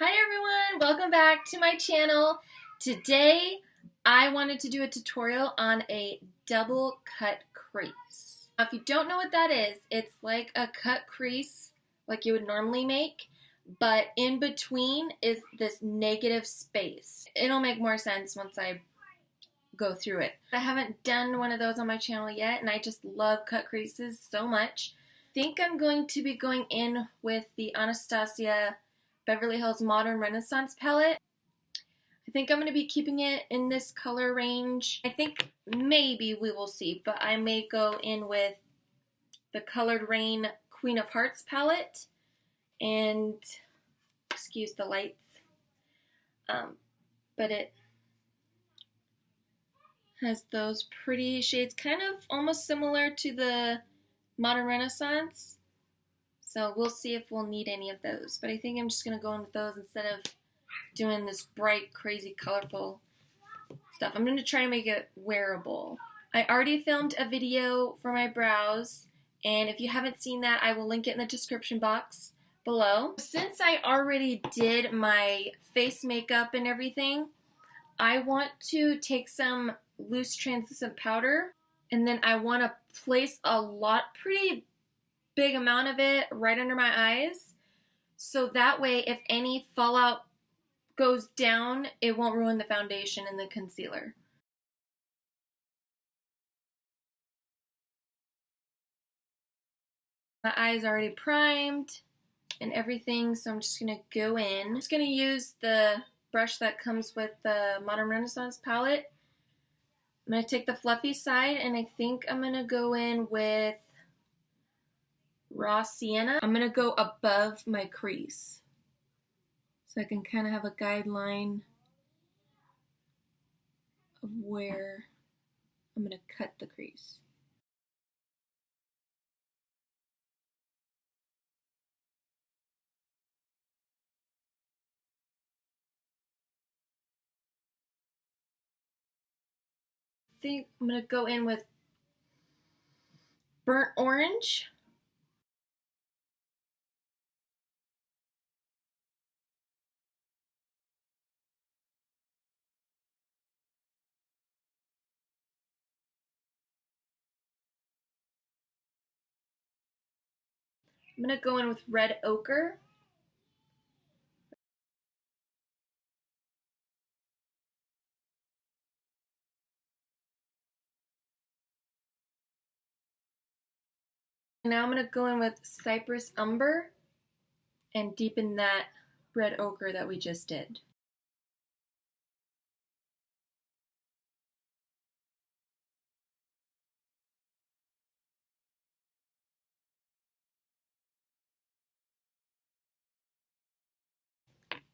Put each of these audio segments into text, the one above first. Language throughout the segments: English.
Hi everyone, welcome back to my channel. Today I wanted to do a tutorial on a double cut crease. Now, if you don't know what that is, it's like a cut crease like you would normally make, but in between is this negative space. It'll make more sense once I go through it. I haven't done one of those on my channel yet, and I just love cut creases so much. I think I'm going to be going in with the Anastasia Beverly Hills Modern Renaissance palette. I think I'm going to be keeping it in this color range. I think maybe we will see, but I may go in with the Colored Rain Queen of Hearts palette, and excuse the lights, but it has those pretty shades, kind of almost similar to the Modern Renaissance. So we'll see if we'll need any of those. But I think I'm just going to go in with those instead of doing this bright, crazy, colorful stuff. I'm going to try to make it wearable. I already filmed a video for my brows, and if you haven't seen that, I will link it in the description box below. Since I already did my face makeup and everything, I want to take some loose translucent powder, and then I want to place pretty big amount of it right under my eyes, so that way if any fallout goes down, it won't ruin the foundation and the concealer. My eyes are already primed and everything, so I'm just gonna go in. I'm just gonna use the brush that comes with the Modern Renaissance palette. I'm gonna take the fluffy side, and I think I'm gonna go in with Raw Sienna. I'm going to go above my crease so I can kind of have a guideline of where I'm going to cut the crease. I think I'm going to go in with burnt orange. I'm going to go in with red ochre. Now I'm going to go in with Cypress Umber and deepen that red ochre that we just did.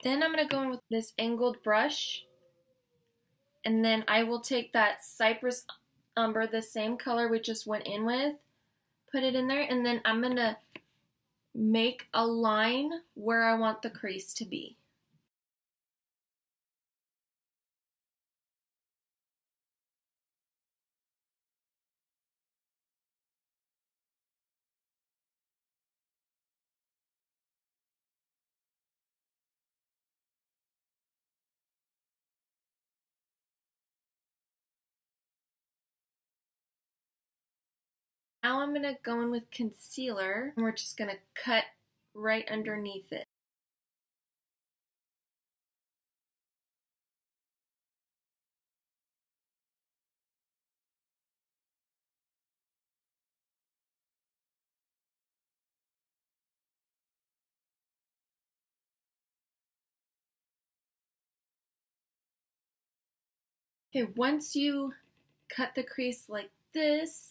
Then I'm going to go in with this angled brush, and then I will take that Cypress Umber, the same color we just went in with, put it in there, and then I'm going to make a line where I want the crease to be. Now I'm going to go in with concealer, and we're just going to cut right underneath it. Okay, once you cut the crease like this,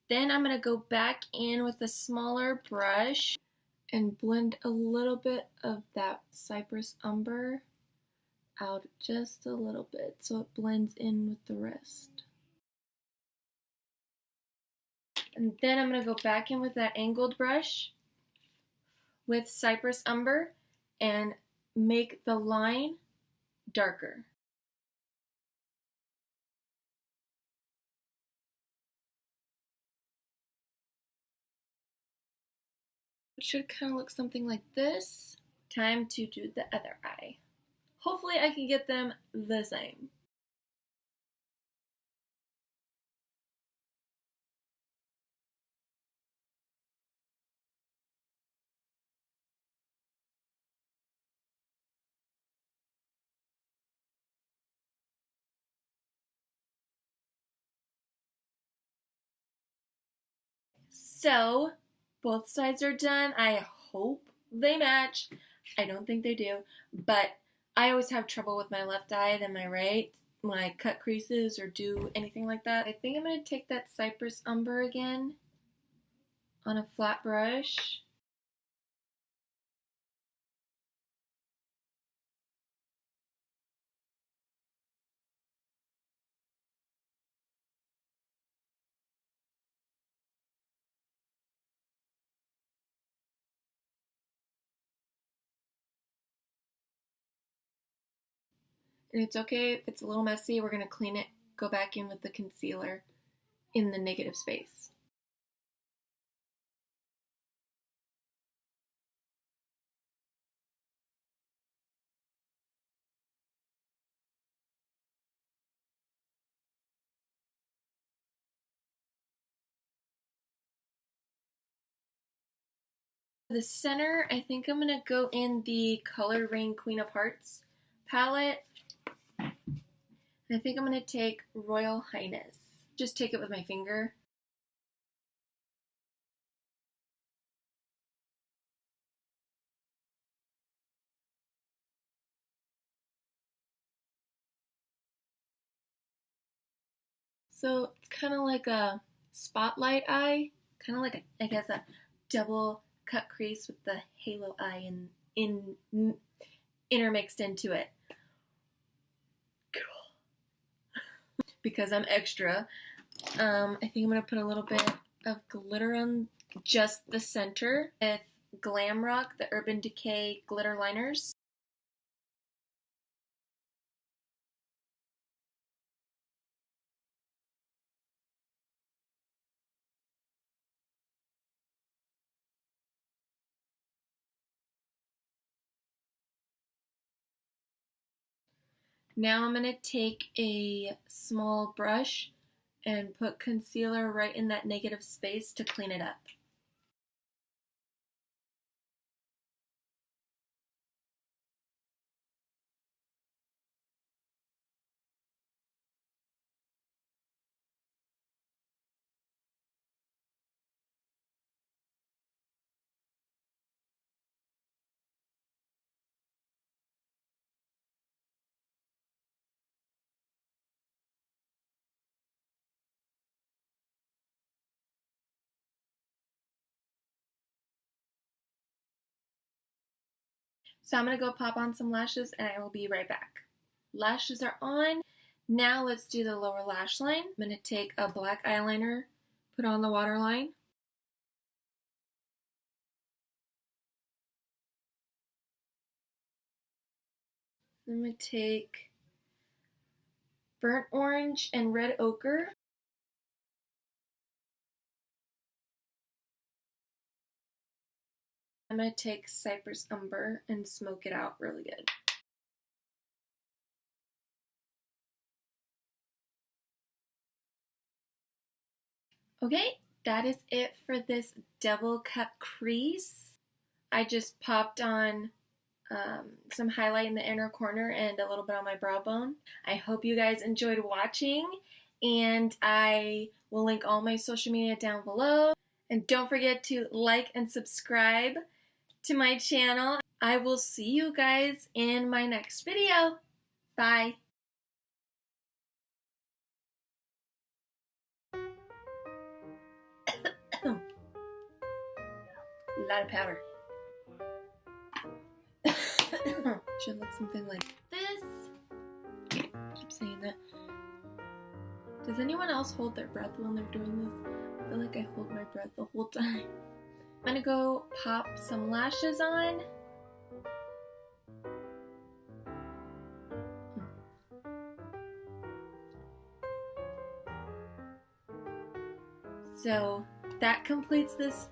then I'm going to go back in with a smaller brush and blend a little bit of that Cypress Umber out just a little bit so it blends in with the rest. And then I'm going to go back in with that angled brush with Cypress Umber and make the line darker. It should kind of look something like this. Time to do the other eye. Hopefully I can get them the same. So, both sides are done. I hope they match. I don't think they do, but I always have trouble with my left eye than my right when I cut creases or do anything like that. I think I'm going to take that Cypress Umber again on a flat brush. And it's okay if it's a little messy. We're going to clean it, go back in with the concealer in the negative space. The center, I think I'm going to go in the Color Rain Queen of Hearts palette. And I think I'm going to take Royal Highness. Just take it with my finger. So it's kind of like a spotlight eye, kind of like I guess a double cut crease with the halo eye intermixed into it. Because I'm extra, I think I'm gonna put a little bit of glitter on just the center with Glam Rock, the Urban Decay glitter liners. Now I'm going to take a small brush and put concealer right in that negative space to clean it up. So I'm going to go pop on some lashes and I will be right back. Lashes are on. Now let's do the lower lash line. I'm going to take a black eyeliner, put on the waterline. I'm going to take burnt orange and red ochre. I'm going to take Cypress Umber and smoke it out really good. Okay, that is it for this double cut crease. I just popped on some highlight in the inner corner and a little bit on my brow bone. I hope you guys enjoyed watching, and I will link all my social media down below. And don't forget to like and subscribe to my channel. I will see you guys in my next video. Bye. A lot of powder. Should look something like this. Keep saying that. Does anyone else hold their breath when they're doing this? I feel like I hold my breath the whole time. I'm gonna go pop some lashes on. So that completes this.